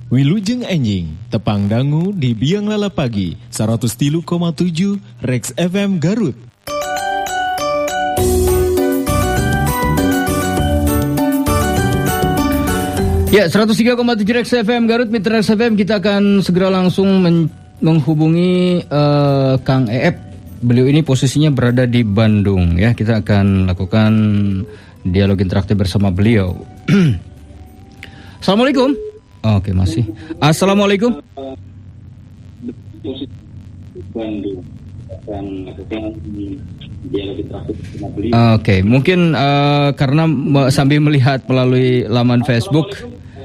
Wilujeng Enjing, tepang dangu di Biang Lala Pagi, 103,7 Rex FM Garut. Ya, 103,7 Rex FM Garut, Mitra Rex FM. Kita akan segera langsung menghubungi Kang Eep. Beliau ini posisinya berada di Bandung ya. Kita akan lakukan dialog interaktif bersama beliau. Assalamualaikum. Oke, masih. Assalamualaikum. Oke, mungkin karena sambil melihat melalui laman Facebook.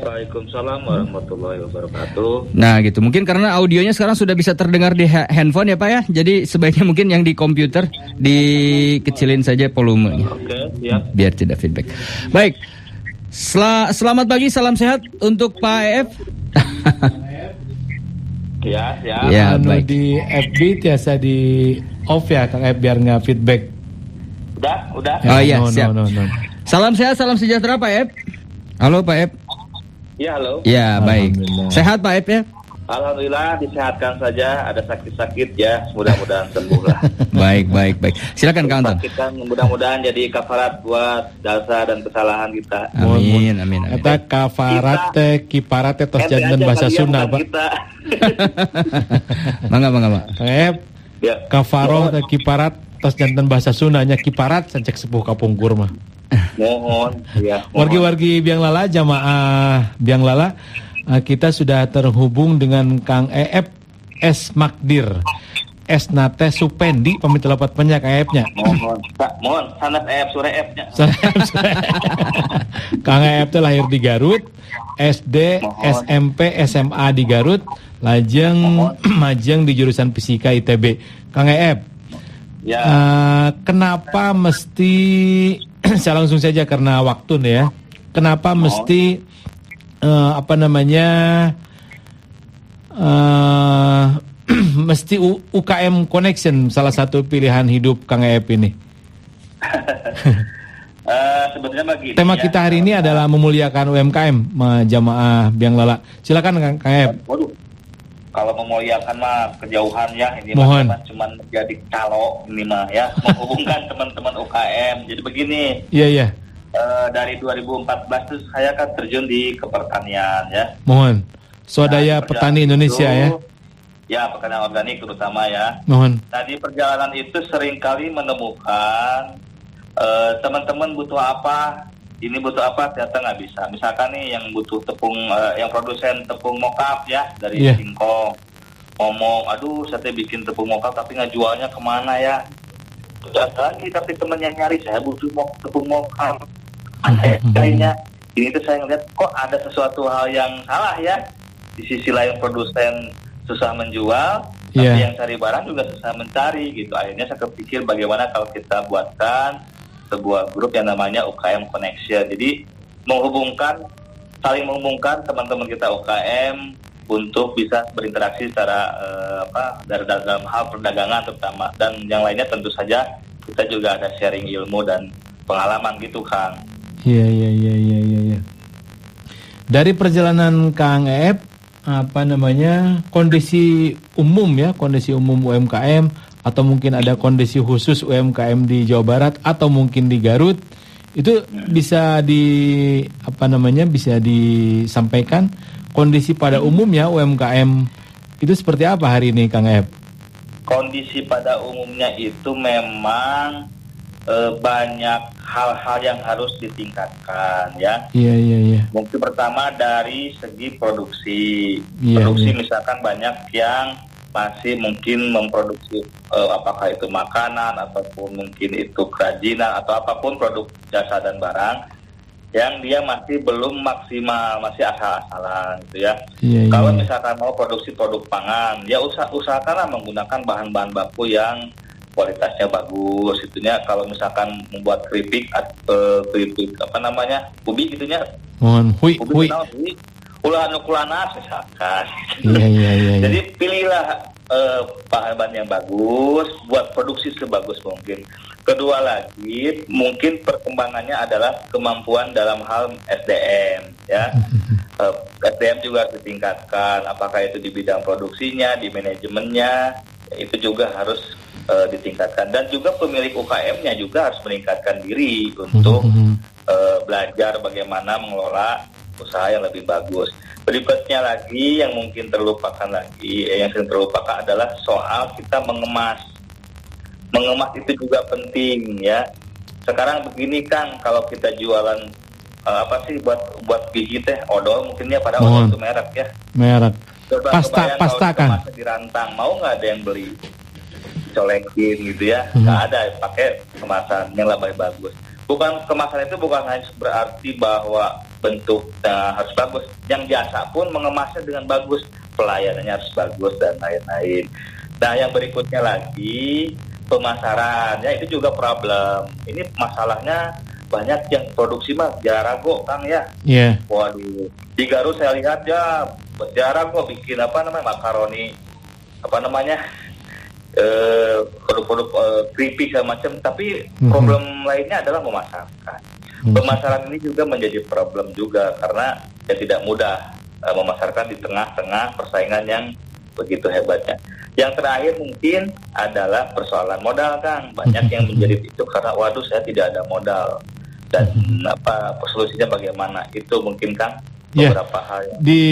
Waalaikumsalam warahmatullahi wabarakatuh. Nah gitu, mungkin karena audionya sekarang sudah bisa terdengar di handphone ya Pak ya. Jadi sebaiknya mungkin yang di komputer dikecilin saja volumenya. Oke, siap. Biar tidak feedback. Baik, selamat pagi, salam sehat untuk Pak EF. Ya, siap. Ya, baik. Di FB biasa di off ya Kang EF biar nggak feedback. Udah. Oh iya, siap. No. Salam sehat, salam sejahtera Pak EF. Halo Pak EF. Ya, halo. Ya, baik. Sehat Pak EF ya? Alhamdulillah disehatkan saja, ada sakit-sakit ya, mudah-mudahan sembuh lah. Baik. Silakan Kang Anton. Sakit kan mudah-mudahan jadi kafarat buat dosa dan kesalahan kita. Amin. Eta kafarat teh kiparat teh tos janten bahasa Sunda, Pak. Mangga, Pak. Kayak Ya. kafaroh teh kiparat tos janten bahasa Sundanya kiparat sancek sepuh kapungkur mah. Mohon. Wargi-wargi Biang Lala, jamaah Biang Lala, kita sudah terhubung dengan Kang EF S. Magdir S. Nate Supendi, pamit lepat penyak EF-nya. Mohon, sanes EF sore F-nya. Kang EF itu lahir di Garut, SD, SMP, SMA di Garut, lajeng majeng di jurusan Fisika ITB. Kang EF, Ya. kenapa mesti saya langsung saja karena waktu nih ya. Kenapa mesti mesti UKM Connection salah satu pilihan hidup Kang EF ini? Sebetulnya begini. Tema kita hari ini adalah memuliakan UMKM jamaah Biang Lala. Silakan Kang EF. Waduh. Kalau memuliakan mah kejauhan ya, ini Mohon. mah cuman menjadi calo ini mah ya, menghubungkan teman-teman UKM. Jadi begini. Iya. Dari 2014 itu saya kan terjun di kepertanian ya. Mohon. Swadaya Petani Indonesia ya. Ya, pertanian organik terutama ya. Mohon. Nah, di perjalanan itu seringkali menemukan teman-teman butuh apa, ini butuh apa, ternyata nggak bisa. Misalkan nih yang butuh tepung, yang produsen tepung mokap ya dari Singkong, ngomong, aduh saya bikin tepung mokap tapi nggak jualnya kemana ya. Udah lagi tapi temennya nyari, saya butuh tepung mokap. Kayaknya ini tuh saya ngeliat kok ada sesuatu hal yang salah ya. Di sisi lain produsen susah menjual, tapi yang cari barang juga susah mencari gitu. Akhirnya saya kepikir bagaimana kalau kita buatkan sebuah grup yang namanya UKM Connection. Jadi saling menghubungkan teman-teman kita UKM untuk bisa berinteraksi secara dalam hal perdagangan terutama, dan yang lainnya tentu saja kita juga ada sharing ilmu dan pengalaman gitu Kang. Iya. Dari perjalanan Kang EF, kondisi umum UMKM atau mungkin ada kondisi khusus UMKM di Jawa Barat atau mungkin di Garut, itu bisa disampaikan kondisi pada umumnya UMKM itu seperti apa hari ini Kang EF? Kondisi pada umumnya itu memang banyak hal-hal yang harus ditingkatkan ya. Iya. Mungkin pertama dari segi produksi. Iya. Misalkan banyak yang masih mungkin memproduksi apakah itu makanan ataupun mungkin itu kerajinan atau apapun produk jasa dan barang yang dia masih belum maksimal, masih asal-asalan gitu ya. Kalau misalkan mau produksi produk pangan, ya usahakanlah menggunakan bahan-bahan baku yang kualitasnya bagus itunya. Kalau misalkan membuat keripik ubi gitunya. Mohon hui. Ulah kulanas misalkan. Iya. Jadi pilihlah bahan-bahan yang bagus, buat produksi sebagus mungkin. Kedua lagi, mungkin perkembangannya adalah kemampuan dalam hal SDM, ya. SDM juga harus ditingkatkan, apakah itu di bidang produksinya, di manajemennya, itu juga harus ditingkatkan. Dan juga pemilik UKM-nya juga harus meningkatkan diri untuk belajar bagaimana mengelola usaha yang lebih bagus. Berikutnya lagi yang mungkin terlupakan lagi, yang sering terlupakan adalah soal kita mengemas. Mengemas itu juga penting, ya. Sekarang begini Kang, kalau kita jualan apa sih buat gigi teh odol, mungkinnya pada odol itu merek ya. Merek. Coba Pasta kan. Kemasnya dirantang, mau nggak ada yang beli? Colekin gitu ya, nggak ada, pakai kemasan yang lebih bagus. Bukan kemasan itu bukan hanya berarti bahwa bentuknya harus bagus, yang jasa pun mengemasnya dengan bagus, pelayanannya harus bagus dan lain-lain. Nah yang berikutnya lagi pemasaran, ya itu juga problem. Ini masalahnya banyak yang produksi mah jarago Kang ya. Iya. Waduh, di Garut saya lihat ya jarago bikin makaroni, produk-produk keripik segala macam. Tapi problem lainnya adalah memasarkan. Pemasaran ini juga menjadi problem juga karena ya tidak mudah memasarkan di tengah-tengah persaingan yang begitu hebatnya. Yang terakhir mungkin adalah persoalan modal Kang. Banyak yang menjadi itu karena waduh saya tidak ada modal. Dan solusinya bagaimana? Itu mungkin Kang beberapa hal yang di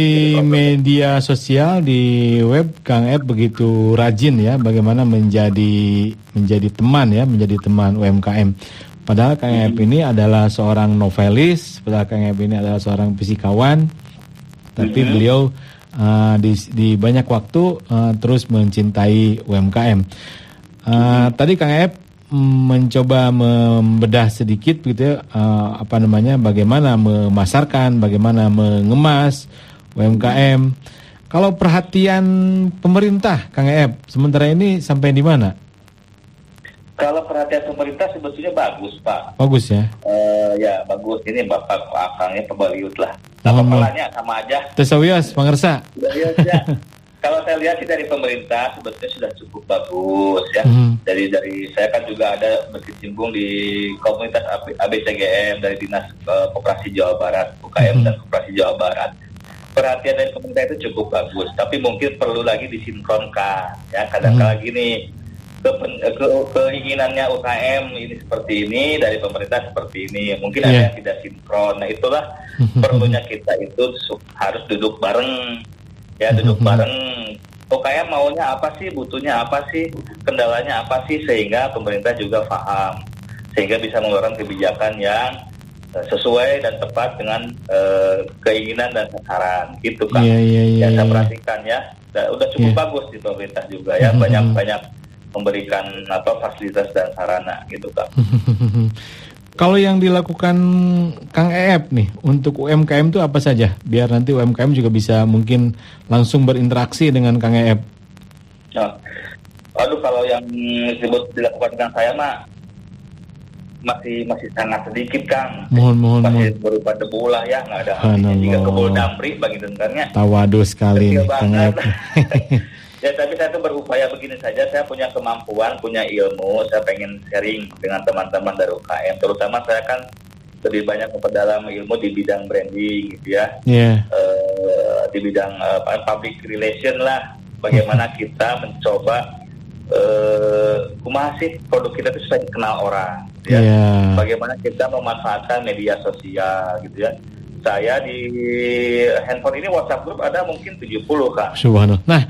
media sosial, di web Kang Ep begitu rajin ya bagaimana menjadi teman ya, menjadi teman UMKM. Padahal Kang Ep ini adalah seorang novelis, padahal Kang Ep ini adalah seorang fisikawan. Tapi beliau di banyak waktu terus mencintai UMKM. Tadi Kang Ep mencoba membedah sedikit begitu ya, bagaimana memasarkan, bagaimana mengemas UMKM. Kalau perhatian pemerintah Kang Ep sementara ini sampai di mana? Kalau perhatian pemerintah sebetulnya bagus Pak. Bagus ya? Ya bagus, ini Bapak akangnya pebaliut lah. Pelanya sama aja. Tesawias, pangersa. Ya. Kalau saya lihat sih dari pemerintah sebetulnya sudah cukup bagus ya. Dari saya kan juga ada berkecimpung di komunitas ABCGM dari Dinas Koperasi Jawa Barat, UKM dan Koperasi Jawa Barat. Perhatian dari pemerintah itu cukup bagus, tapi mungkin perlu lagi disinkronkan ya. Kadang-kadang gini keinginannya UKM ini seperti ini, dari pemerintah seperti ini, mungkin ada yang tidak sinkron. Nah itulah perlunya kita itu harus duduk bareng ya, duduk bareng. UKM maunya apa sih, butuhnya apa sih, kendalanya apa sih, sehingga pemerintah juga paham, sehingga bisa mengeluarkan kebijakan yang sesuai dan tepat dengan keinginan dan sasaran gitu kan. Saya perhatikan ya, udah cukup bagus di pemerintah juga ya, banyak memberikan fasilitas dan sarana gitu Kang. Kalau yang dilakukan Kang Eep nih untuk UMKM itu apa saja? Biar nanti UMKM juga bisa mungkin langsung berinteraksi dengan Kang Eep. Kalau yang disebut dilakukan dengan saya mah masih sangat sedikit Kang. Masih berupa debu lah ya, nggak ada artinya. Jika kebul damri bagi dengarnya. Tawadu sekali Kang Eep. Ya tapi saya tuh berupaya begini saja, saya punya kemampuan, punya ilmu, saya pengen sharing dengan teman-teman dari UKM, terutama saya kan lebih banyak memperdalam ilmu di bidang branding gitu ya, di bidang public relation lah, bagaimana kita mencoba kumaha sih produk kita itu supaya dikenal orang, ya, bagaimana kita memanfaatkan media sosial gitu ya. Saya di handphone ini WhatsApp group ada mungkin 70 Kak. Subhanallah. Nah,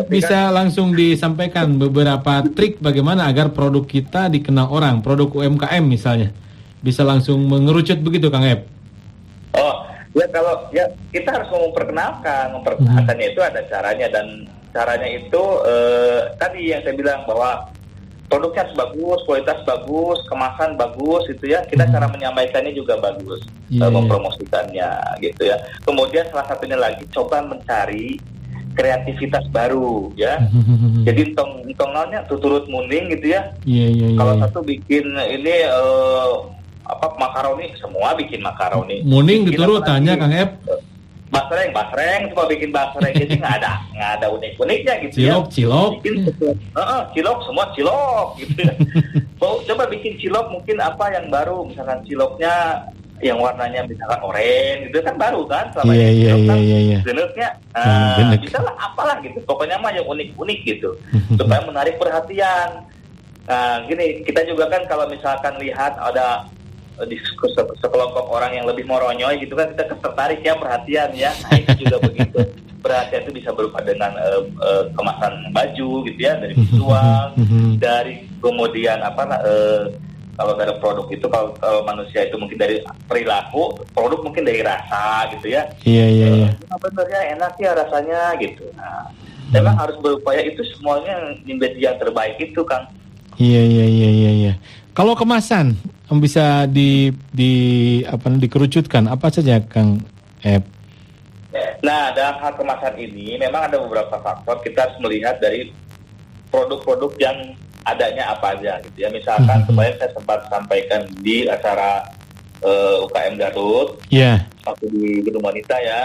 bisa langsung disampaikan beberapa trik bagaimana agar produk kita dikenal orang, produk UMKM misalnya. Bisa langsung mengerucut begitu Kang Ep. Kalau kita harus memperkenalkannya itu ada caranya, dan caranya itu tadi yang saya bilang bahwa produknya harus bagus, kualitas bagus, kemasan bagus gitu ya. Kita cara menyampaikannya juga bagus, mempromosikannya gitu ya. Kemudian salah satunya lagi coba mencari kreativitas baru ya. Jadi tongolnya tuturut munding gitu ya. Kalau satu bikin ini makaroni, semua bikin makaroni. Munding diturut tanya Kang Ep. Basreng cuma bikin basreng, jadi nggak ada unik-uniknya gitu. Cilok cilok semua cilok gitu ya. coba bikin cilok mungkin apa yang baru, misalkan ciloknya yang warnanya misalkan oranye itu kan baru kan, selama ini cilok kan geneknya bisa lah apalah gitu, pokoknya mah yang unik-unik gitu supaya menarik perhatian. Nah gini, kita juga kan kalau misalkan lihat ada di sekelompok orang yang lebih moronyoy gitu kan, kita tertarik ya perhatian ya. Nah itu juga begitu, perhatian itu bisa berupa dengan kemasan baju gitu ya, dari visual, dari kemudian kalau dari produk itu, kalau manusia itu mungkin dari perilaku, produk mungkin dari rasa gitu ya. Iya. Benernya enak ya rasanya gitu. Nah memang harus berupaya itu semuanya menjadi yang terbaik itu, Kang. Iya. Kalau kemasan bisa dikerucutkan apa saja, Kang Ep? Nah, dalam hal kemasan ini memang ada beberapa faktor. Kita harus melihat dari produk-produk yang adanya apa aja gitu ya. Misalkan kemarin saya sempat sampaikan di acara UKM Garut, waktu di Gedung Wanita ya.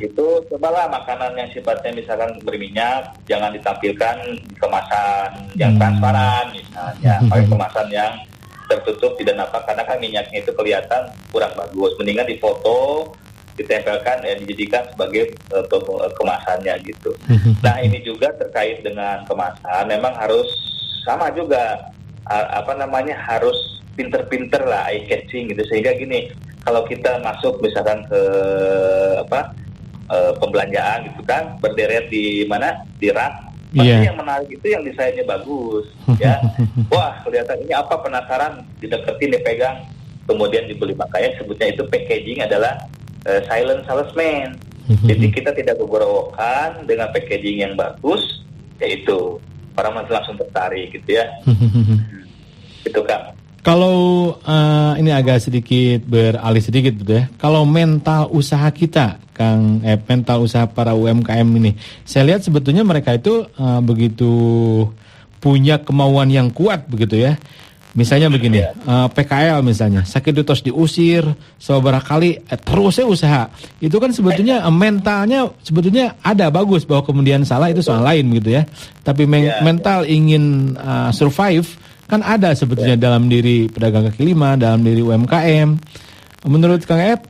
Itu cobalah makanan yang sifatnya misalkan berminyak jangan ditampilkan di kemasan yang transparan misalnya, pakai kemasan yang tertutup tidak nampak, karena kan minyaknya itu kelihatan kurang bagus. Mendingan difoto, ditempelkan, dijadikan sebagai kemasannya gitu. Nah ini juga terkait dengan kemasan, memang harus sama juga harus pinter-pinter lah, eye catching gitu, sehingga gini, kalau kita masuk misalkan ke pembelanjaan gitu kan, berderet di rak, pasti yang menarik itu yang desainnya bagus ya. Wah kelihatan ini apa, penasaran, dideketin, dipegang, kemudian dibeli. Makanya sebutnya itu packaging adalah silent salesman. Jadi kita tidak bergorowokan dengan packaging yang bagus, yaitu orang langsung tertarik gitu ya. Itu Kang. Kalau ini agak sedikit beralih sedikit gitu ya. Kalau mental usaha kita, Kang, mental usaha para UMKM ini, saya lihat sebetulnya mereka itu begitu punya kemauan yang kuat begitu ya. Misalnya begini, PKL misalnya, sakit terus diusir, beberapa kali terusnya usaha. Itu kan sebetulnya mentalnya sebetulnya ada bagus, bahwa kemudian salah itu soal lain gitu ya. Tapi mental ingin survive kan ada sebetulnya dalam diri pedagang kaki lima, dalam diri UMKM. Menurut Kang Ep,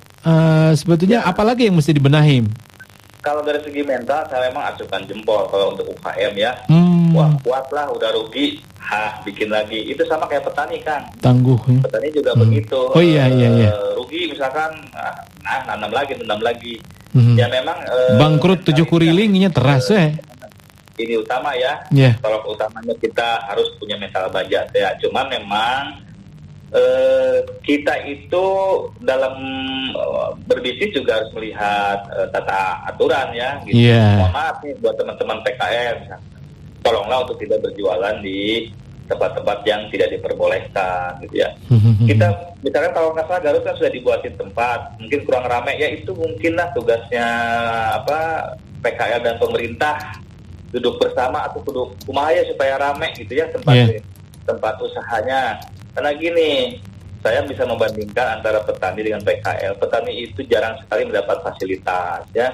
sebetulnya apalagi yang mesti dibenahi? Kalau dari segi mental, saya memang acungkan jempol kalau untuk UKM ya. Wah kuat lah, udah rugi, bikin lagi. Itu sama kayak petani kan. Tangguh ya. Petani juga begitu. Oh iya. Rugi misalkan, nanam lagi. Ya memang bangkrut 7 kurilingnya terasa. Ini utama ya. Kalau utamanya kita harus punya mental baja ya. Cuman memang kita itu dalam berbisnis juga harus melihat tata aturan ya. Gitu. Mohon maaf nih buat teman-teman PKL, tolonglah untuk tidak berjualan di tempat-tempat yang tidak diperbolehkan gitu ya. Kita misalkan kalau nggak salah Garut kan sudah dibuatin tempat, mungkin kurang ramai ya, itu mungkinlah tugasnya PKL dan pemerintah duduk bersama atau duduk kumaya supaya rame gitu ya tempat usahanya. Karena gini, saya bisa membandingkan antara petani dengan PKL. Petani itu jarang sekali mendapat fasilitas ya.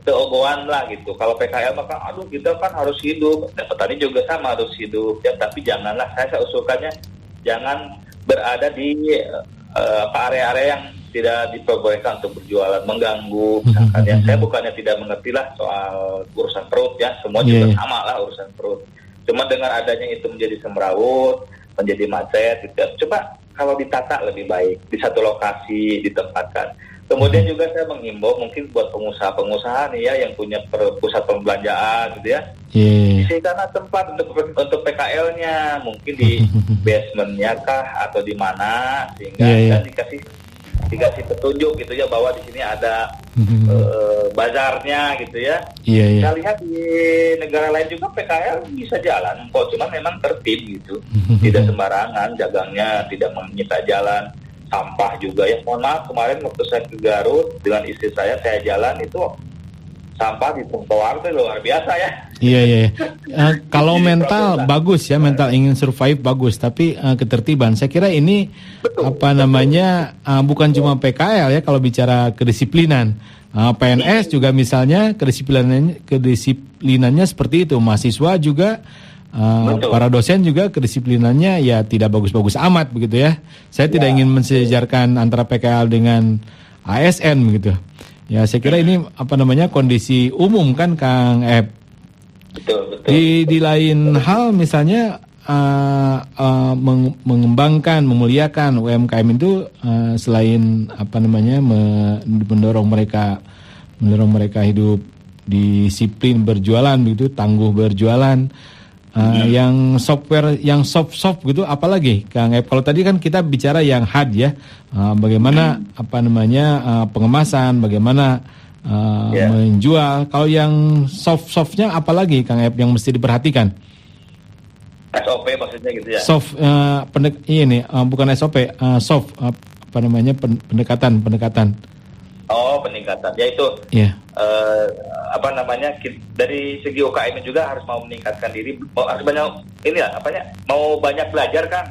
Teogoan lah gitu. Kalau PKL maka kita kan harus hidup. Dan petani juga sama harus hidup ya. Tapi janganlah, saya usulkannya jangan berada di area-area yang tidak diperbolehkan untuk berjualan, mengganggu misalkan ya. Saya bukannya tidak mengerti lah soal urusan perut ya, semua juga sama lah urusan perut. Cuma dengan adanya itu menjadi semrawut, menjadi macet gitu. Coba kalau ditata lebih baik, di satu lokasi ditempatkan. Kemudian juga saya menghimbau mungkin buat pengusaha-pengusaha nih ya yang punya pusat pembelanjaan gitu ya. Disediakan tempat untuk PKL-nya, mungkin di basement-nya kah atau di mana, sehingga dan dikasih petunjuk gitu ya bahwa di sini ada bazarnya gitu ya. Saya lihat di negara lain juga PKL bisa jalan kok, cuma memang tertib gitu, tidak sembarangan jagangnya, tidak menyita jalan. Sampah juga ya, mohon maaf kemarin waktu saya ke Garut dengan istri saya jalan itu sampah di trotoar itu luar biasa ya. Kalau mental bagus ya, mental ingin survive bagus, tapi ketertiban saya kira ini bukan cuma PKL ya, kalau bicara kedisiplinan. PNS juga misalnya kedisiplinannya seperti itu, mahasiswa juga Betul. para dosen juga kedisiplinannya ya tidak bagus-bagus amat begitu ya. Saya tidak ingin mensejarkan antara PKL dengan ASN begitu. Ya saya kira ini kondisi umum kan Kang Ep. Betul. Di lain hal misalnya mengembangkan, memuliakan UMKM itu selain mendorong mereka hidup disiplin berjualan begitu, tangguh berjualan. Yang software, yang soft gitu, apalagi Kang Ep? Kalau tadi kan kita bicara yang hard ya, bagaimana pengemasan, bagaimana menjual. Kalau yang softnya apalagi Kang Ep yang mesti diperhatikan? SOP maksudnya gitu ya? Soft, bukan SOP, soft, pendekatan. Oh, peningkatan. Ya itu. Yeah. Dari segi UKM juga harus mau meningkatkan diri, harus banyak mau banyak belajar kan?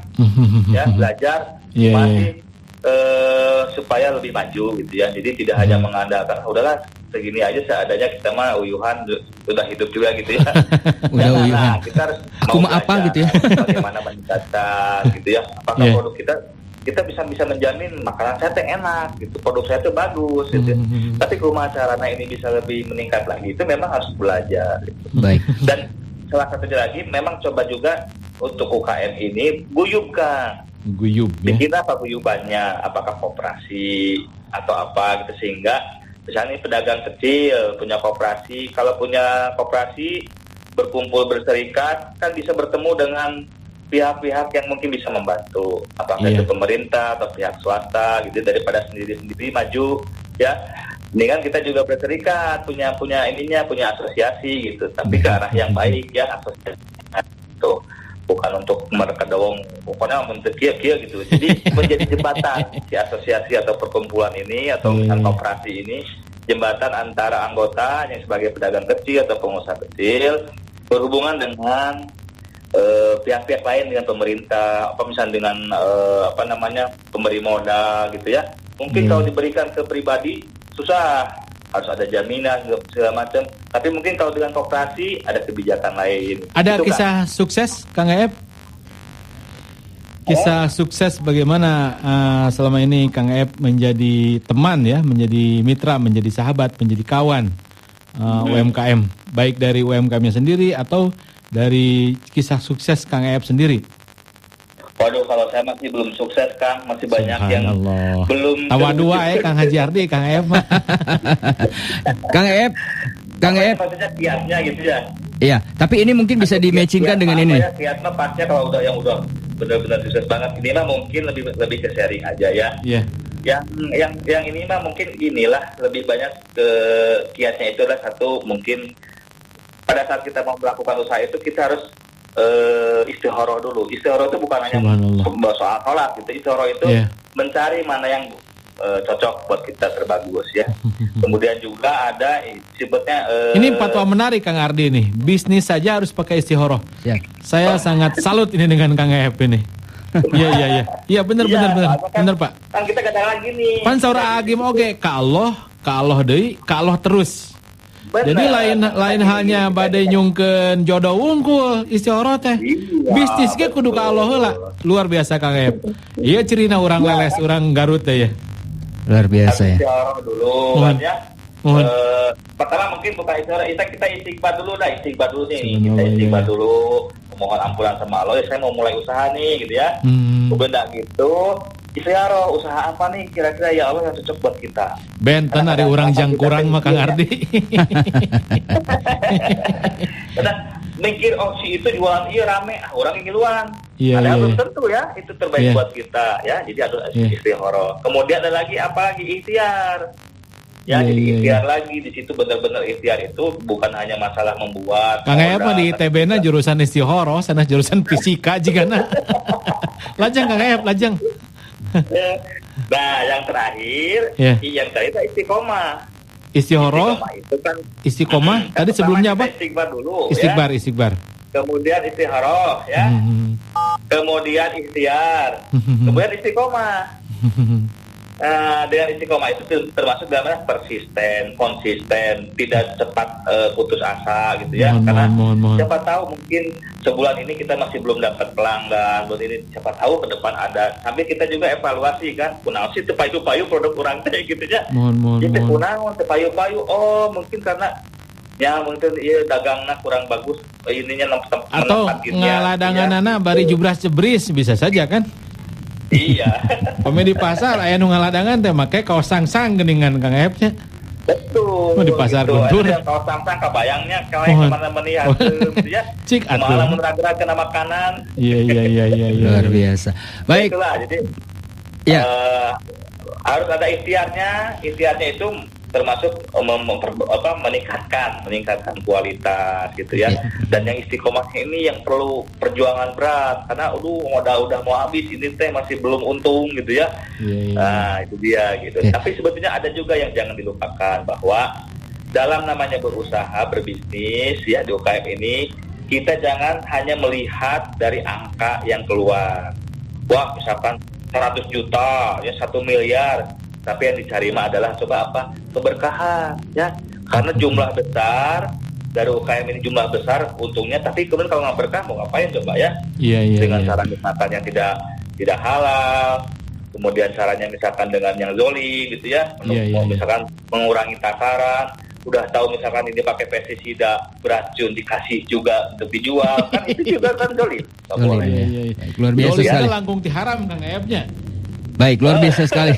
Ya, belajar masih supaya lebih maju gitu ya. Jadi tidak hanya mengandalkan udahlah segini aja seadanya, kita mah uyuhan udah hidup juga gitu ya. Udah uyuhan. Kita harus aku mau apa gitu ya. Bagaimana meningkatkan gitu ya. Apakah produk kita bisa menjamin makanan saya tuh enak gitu, produk saya tuh bagus gitu. Tapi kumaha caranya ini bisa lebih meningkat lagi, itu memang harus belajar gitu. Baik. Dan salah satunya lagi memang coba juga untuk UKM ini guyub Kang. Guyub ya. Bikin apa guyubannya, apakah koperasi atau apa gitu, sehingga misalnya pedagang kecil punya koperasi, kalau punya koperasi berkumpul berserikat kan bisa bertemu dengan pihak-pihak yang mungkin bisa membantu, apakah itu pemerintah atau pihak swasta gitu, daripada sendiri-sendiri maju ya. Dengan kita juga berserikat, punya asosiasi gitu, tapi ke arah yang baik ya, asosiasi itu bukan untuk mereka doang, pokoknya untuk kia gitu. Jadi menjadi jembatan si asosiasi atau perkumpulan ini atau misalnya koperasi ini, jembatan antara anggota yang sebagai pedagang kecil atau pengusaha kecil berhubungan dengan pihak-pihak lain, dengan pemerintah, misalnya dengan pemberi modal gitu ya. Mungkin kalau diberikan ke pribadi susah, harus ada jaminan segala macam. Tapi mungkin kalau dengan koperasi ada kebijakan lain. Ada gitu, kisah sukses Kang Ep? Kisah sukses bagaimana selama ini Kang Ep menjadi teman ya, menjadi mitra, menjadi sahabat, menjadi kawan UMKM, baik dari UMKM-nya sendiri atau dari kisah sukses Kang Ep sendiri? Waduh, kalau saya masih belum sukses Kang, masih banyak yang belum. Tawa dua Kang Haji Ardi, Kang Ep. Kang Ep. Maksudnya kiatnya gitu ya. Iya, tapi ini mungkin bisa di-matchingkan dengan ini. Kiat mah pasnya kalau udah benar-benar sukses banget, ini mah mungkin lebih ke sharing aja ya. Iya. Yang ini mah mungkin inilah lebih banyak ke kiatnya itu adalah satu, mungkin pada saat kita mau melakukan usaha itu kita harus istikharah dulu. Istikharah itu bukan hanya soal sholat gitu. Istikharah itu mencari mana yang cocok buat kita terbagus ya. Kemudian juga ada sebutnya ini fatwa menarik Kang Ardi nih. Bisnis saja harus pakai istikharah. Ya. Saya sangat salut ini dengan Kang Ep ini. Iya. Iya benar Pak. Kan kita kadang-kadang gini. Pan saura agim oge ka Allah deui, ka Allah terus. Bener. Jadi lain halnya badai nyungkeun jodoh unggul istikharah teh. Bisnis ge kudu ka Allah heula. Luar biasa Kang Ep. Iya cirina urang leles, urang Garut teh ya. Luar biasa ya. Istikharah dulu ya. Pertama mungkin bukan istikharah, kita istighfar dulu dah, istighfar dulu nih. Kita istighfar dulu, mohon ampunan sama Allah, saya mau mulai usaha nih gitu ya. Kemudian gitu, istikharah usaha apa nih kira-kira ya Allah yang cocok buat kita. Benten ada orang jangkurang mah Kang Ardi. Karena mikir si itu jualan rame, orang yang ngiluan. Ada belum tentu ya itu terbaik buat kita ya. Jadi ada istikharah. Kemudian ada lagi apa lagi, ikhtiar. Ya, jadi ikhtiar lagi di situ, benar-benar ikhtiar itu bukan hanya masalah membuat. Kang Ep mah di ITB-na jurusan istikharah, sana jurusan fisika jigana. Lajang Kang Ep, lajang. Nah, yang terakhir istiqomah. Istikharah itu kan istiqomah. Tadi sebelumnya apa? Istighfar dulu. Istighbar. Kemudian istikharah ya. Kemudian ikhtiar. Kemudian istiqomah. dengan istiqomah itu termasuk dalamnya persisten, konsisten, tidak cepat putus asa gitu ya. Karena siapa tahu mungkin sebulan ini kita masih belum dapat pelanggan, buat ini siapa tahu ke depan ada. Sambil kita juga evaluasi kan, kunaon sih teu payu-payu produk urang teh gitu ya. Jadi kunaon teu payu-payu, oh mungkin karena ya mungkin iya dagangna kurang bagus, ininya atau ngaladanganana bari jubras jebris bisa saja kan. Iya. Pemain di pasar aya nu ngaladangan teh make kaos sang-sang geuningan Kang Ep-nya. Betul. Di pasar gitu. Guntur. Ada kaos sang-sang kabayangnya kalau kemana-mana gitu ya. Cik atuh. Malah meneragrak kena makanan. Iya. Luar biasa. Baik. Itulah, jadi ya. Harus ada ikhtiarnya. Ikhtiarnya itu termasuk meningkatkan kualitas gitu ya. Dan yang istiqomah ini yang perlu perjuangan berat karena udah mau habis ini teh masih belum untung gitu ya. Nah itu dia gitu. Tapi sebetulnya ada juga yang jangan dilupakan bahwa dalam namanya berusaha berbisnis ya di UKM ini kita jangan hanya melihat dari angka yang keluar. Wah misalkan 100 juta ya 1 miliar. Tapi yang dicari mah adalah coba apa? Keberkahan ya. Karena jumlah besar dari UKM ini jumlah besar untungnya, tapi kemudian kalau nggak berkah mau ngapain coba ya? Dengan cara misalkan yang tidak halal, kemudian caranya misalkan dengan yang zoli gitu ya, misalkan mengurangi takaran. Udah tahu misalkan ini pakai pestisida beracun dikasih juga untuk dijual kan itu juga kan zoli. Luar biasa sekali. Langkung tiharam Kang Ep-nya. Baik, luar biasa sekali.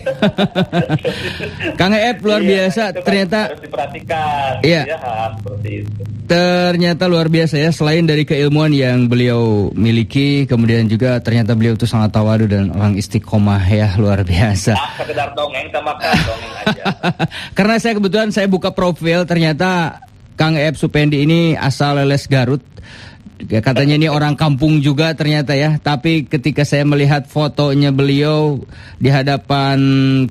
Kang Ep luar biasa ternyata harus diperhatikan. Iya. Ya, seperti itu. Ternyata luar biasa ya, selain dari keilmuan yang beliau miliki, kemudian juga ternyata beliau itu sangat tawadu dan orang istiqomah ya, luar biasa. Sekedar dongeng sama dongeng aja. Karena saya kebetulan saya buka profil, ternyata Kang Ep Supendi ini asal Leles Garut. Katanya ini orang kampung juga ternyata ya. Tapi ketika saya melihat fotonya beliau di hadapan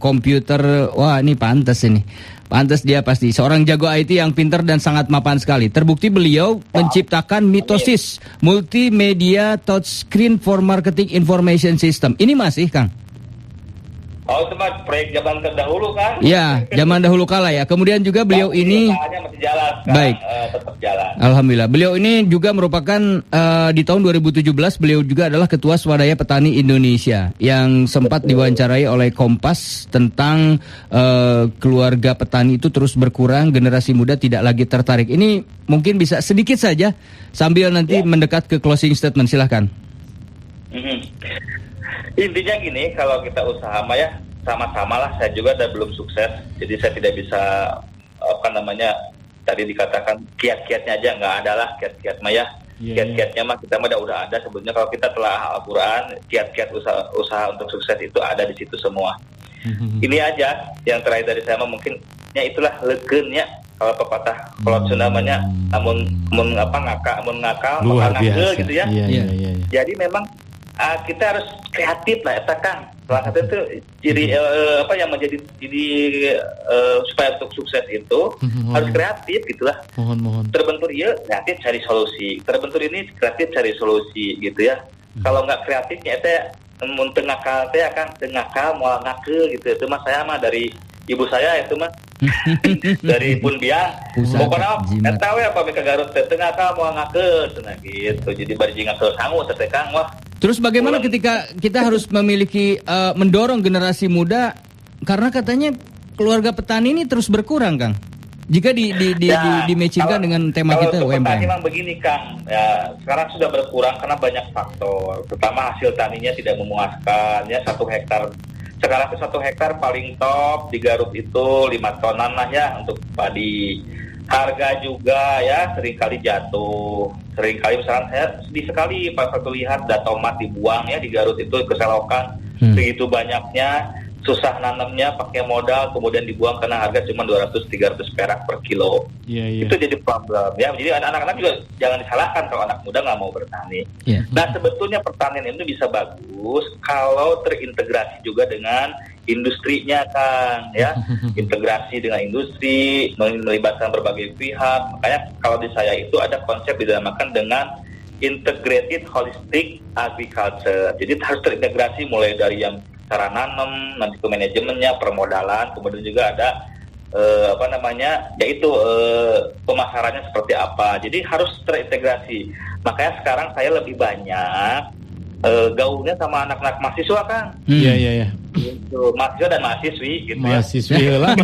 komputer, wah ini pantas ini. Pantas dia pasti seorang jago IT yang pintar dan sangat mapan sekali. Terbukti beliau menciptakan Mitosis Multimedia Touchscreen for Marketing Information System. Ini masih Kang? Oh itu mah proyek zaman terdahulu kan? Ya, zaman dahulu kala ya. Kemudian juga beliau ini masih jalan, baik, tetap jalan. Alhamdulillah. Beliau ini juga merupakan di tahun 2017 beliau juga adalah Ketua Swadaya Petani Indonesia yang sempat diwawancarai oleh Kompas tentang keluarga petani itu terus berkurang, generasi muda tidak lagi tertarik. Ini mungkin bisa sedikit saja sambil nanti mendekat ke closing statement, silahkan. Intinya gini, kalau kita usaha mah ya sama-sama lah. Saya juga belum sukses, jadi saya tidak bisa tadi dikatakan kiat-kiatnya aja nggak ada lah kiat-kiat mah ya. Kiat-kiatnya mah kita mah udah ada sebetulnya. Kalau kita telah Al-Quran, kiat-kiat usaha untuk sukses itu ada di situ semua. Ini aja yang terakhir dari saya mah mungkin ya itulah legennya kalau pepatah kalau Sunda namanya namun ngakal luar biasa gitu ya. Jadi memang kita harus kreatif lah, eta Kang. Salah satu itu ciri yang menjadi supaya untuk sukses itu harus kreatif gitulah. Mohon. Terbentur ieu kreatif cari solusi. Terbentur ini kreatif cari solusi gitu ya. Kalau nggak kreatifnya eta mun teu ngakal teh Kang, teu ngakal moal ngakeul gitu. Itu mah saya mah dari ibu saya itu mah dari Pun Biang. Pokoknya eta we apa ke Garut teh teu ngakal moal ngakeul cenah gitu. Jadi bari ngakeul sangu teh Kang wah. Terus bagaimana ketika kita harus memiliki mendorong generasi muda karena katanya keluarga petani ini terus berkurang, Kang? Jika di-matchingkan dengan tema kita UMKM. Petani memang begini, Kang. Ya, sekarang sudah berkurang karena banyak faktor. Pertama hasil taninya tidak memuaskan. Ya 1 hektar. Sekarang 1 hektar paling top di Garut itu 5 tonan lah ya untuk padi. Harga juga ya seringkali jatuh. Seringkali misalnya saya sedih sekali pas aku lihat tomat dibuang ya di Garut itu keselokan. Begitu banyaknya, susah nanamnya pakai modal kemudian dibuang karena harga cuma 200-300 perak per kilo. Itu jadi problem ya. Jadi anak-anak juga jangan disalahkan kalau anak muda nggak mau bertani. Nah sebetulnya pertanian itu bisa bagus kalau terintegrasi juga dengan industrinya Kang ya. Integrasi dengan industri, melibatkan berbagai pihak. Makanya kalau di saya itu ada konsep dinamakan dengan integrated holistic agriculture. Jadi harus terintegrasi mulai dari yang cara nanam, nanti ke manajemennya, permodalan, kemudian juga ada yaitu pemasarannya seperti apa. Jadi harus terintegrasi. Makanya sekarang saya lebih banyak gaulnya sama anak-anak mahasiswa, Kang. Iya. Gitu. Mahasiswa dan mahasiswi gitu Mahasiswi lah.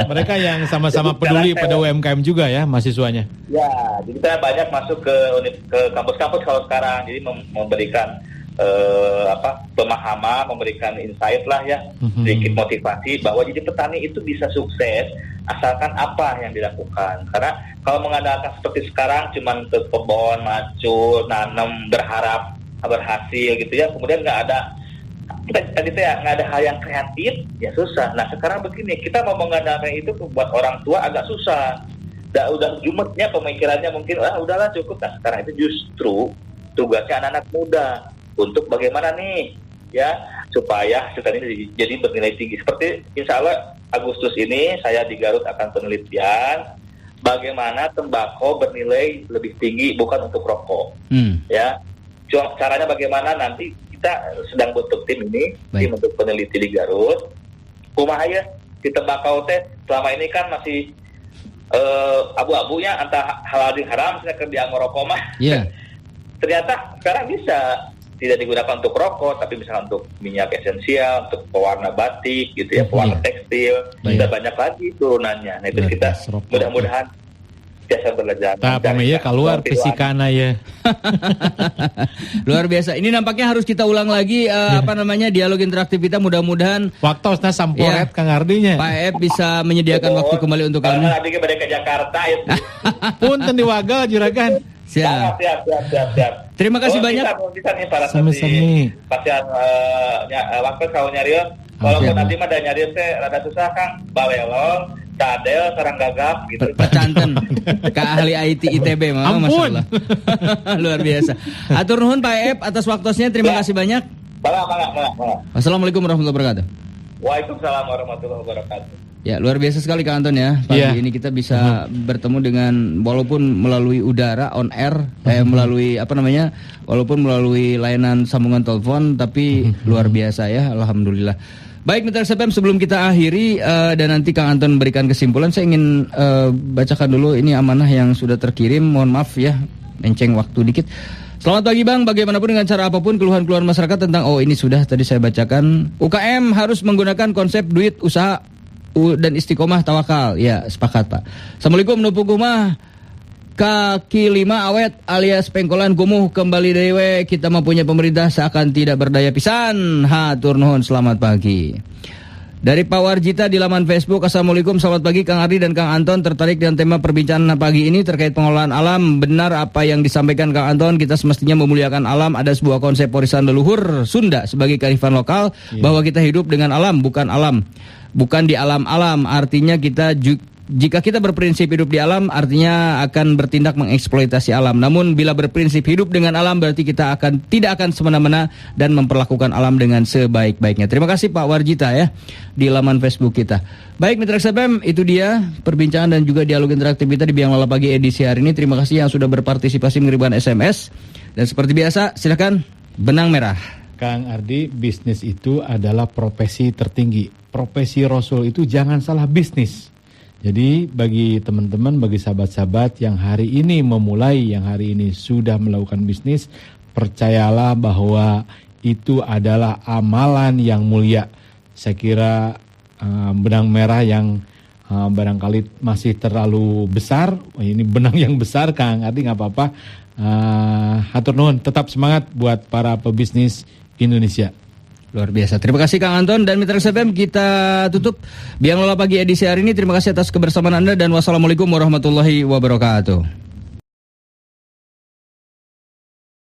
Mereka yang sama-sama peduli pada UMKM juga ya mahasiswanya. Ya, jadi saya banyak masuk ke kampus-kampus kalau sekarang, jadi memberikan pemahaman, memberikan insight lah ya, sedikit motivasi bahwa jadi petani itu bisa sukses asalkan apa yang dilakukan. Karena kalau mengandalkan seperti sekarang cuman ke kebun, macul, nanam, berharap berhasil gitu ya, kemudian nggak ada nggak ada hal yang kreatif, ya susah. Nah sekarang begini, kita mau mengandalkan itu buat orang tua agak susah. Udah jumetnya pemikirannya mungkin udahlah cukup. Nah sekarang itu justru tugasnya anak-anak muda untuk bagaimana nih ya supaya hasil ini jadi bernilai tinggi. Seperti insya Allah Agustus ini saya di Garut akan penelitian bagaimana tembakau bernilai lebih tinggi bukan untuk rokok. Ya, caranya bagaimana nanti kita sedang bentuk tim ini, tim untuk peneliti di Garut. Kumaha ya di tembakau teh selama ini kan masih abu-abunya antara halal dan haram, misalnya di rokok mah. Iya. Ternyata sekarang bisa tidak digunakan untuk rokok, tapi misalnya untuk minyak esensial, untuk pewarna batik, gitu ya, pewarna tekstil, dan banyak lagi turunannya. Nah itu kita mudah-mudahan biasa belajar. Nah, pamaya keluar fisikana ya. Luar biasa. Ini nampaknya harus kita ulang lagi dialog interaktif kita. Mudah-mudahan waktosna samporet Kang Ardinya. Pak Ep bisa menyediakan waktu kembali untuk kami. Nanti kembali ke Jakarta itu. Punten di Wagal juragan. Siap. Terima kasih banyak. Bisa nih para Sami-sami. pasien waktu kalau nyari, walaupun nanti mah ada nyari teh rada susah Kang. Balelong, cadel, sarang gagap gitu. Pecanten. Kak ahli IT ITB mah, masyaallah. Luar biasa. Atur nuhun Pak Ep atas waktosnya. Terima kasih banyak. Bangga. Wassalamualaikum warahmatullahi wabarakatuh. Waalaikumsalam warahmatullahi wabarakatuh. Ya, luar biasa sekali Kak Anton ya. Pagi ini kita bisa bertemu dengan walaupun melalui udara on air, walaupun melalui layanan sambungan telepon, tapi luar biasa ya, alhamdulillah. Baik, Mitra FM, sebelum kita akhiri dan nanti Kang Anton berikan kesimpulan, saya ingin bacakan dulu ini amanah yang sudah terkirim. Mohon maaf ya, menceng waktu dikit. Selamat pagi Bang, bagaimanapun dengan cara apapun keluhan-keluhan masyarakat tentang ini sudah tadi saya bacakan. UKM harus menggunakan konsep duit usaha dan istiqomah tawakal. Ya, sepakat Pak. Assalamualaikum nupuk kumah. Kaki 5 awet alias pengkolan kumuh kembali dewe. Kita mempunyai pemerintah seakan tidak berdaya pisan. Hatur nuhun, selamat pagi. Dari Pak Warjita di laman Facebook. Assalamualaikum, selamat pagi Kang Ardi dan Kang Anton. Tertarik dengan tema perbincangan pagi ini terkait pengelolaan alam. Benar apa yang disampaikan Kang Anton, kita semestinya memuliakan alam. Ada sebuah konsep warisan leluhur Sunda sebagai kearifan lokal, bahwa kita hidup dengan alam, bukan di alam-alam. Artinya jika kita berprinsip hidup di alam, artinya akan bertindak mengeksploitasi alam. Namun bila berprinsip hidup dengan alam, berarti kita tidak akan semena-mena dan memperlakukan alam dengan sebaik-baiknya. Terima kasih Pak Warjita ya di laman Facebook kita. Baik Mitra XFM, itu dia perbincangan dan juga dialog interaktif kita di Biang Lala Pagi edisi hari ini. Terima kasih yang sudah berpartisipasi mengirimkan SMS. Dan seperti biasa, silakan benang merah. Kang Ardi, bisnis itu adalah profesi tertinggi. Profesi Rasul itu jangan salah bisnis. Jadi bagi teman-teman, bagi sahabat-sahabat yang hari ini memulai, yang hari ini sudah melakukan bisnis, percayalah bahwa itu adalah amalan yang mulia. Saya kira benang merah yang barangkali masih terlalu besar, ini benang yang besar Kang Ardi, nggak apa-apa. Hatur nuhun, tetap semangat buat para pebisnis Indonesia. Luar biasa. Terima kasih Kang Anton dan Mitra XFM. Kita tutup Biang Lala Pagi edisi hari ini. Terima kasih atas kebersamaan Anda dan wassalamualaikum warahmatullahi wabarakatuh.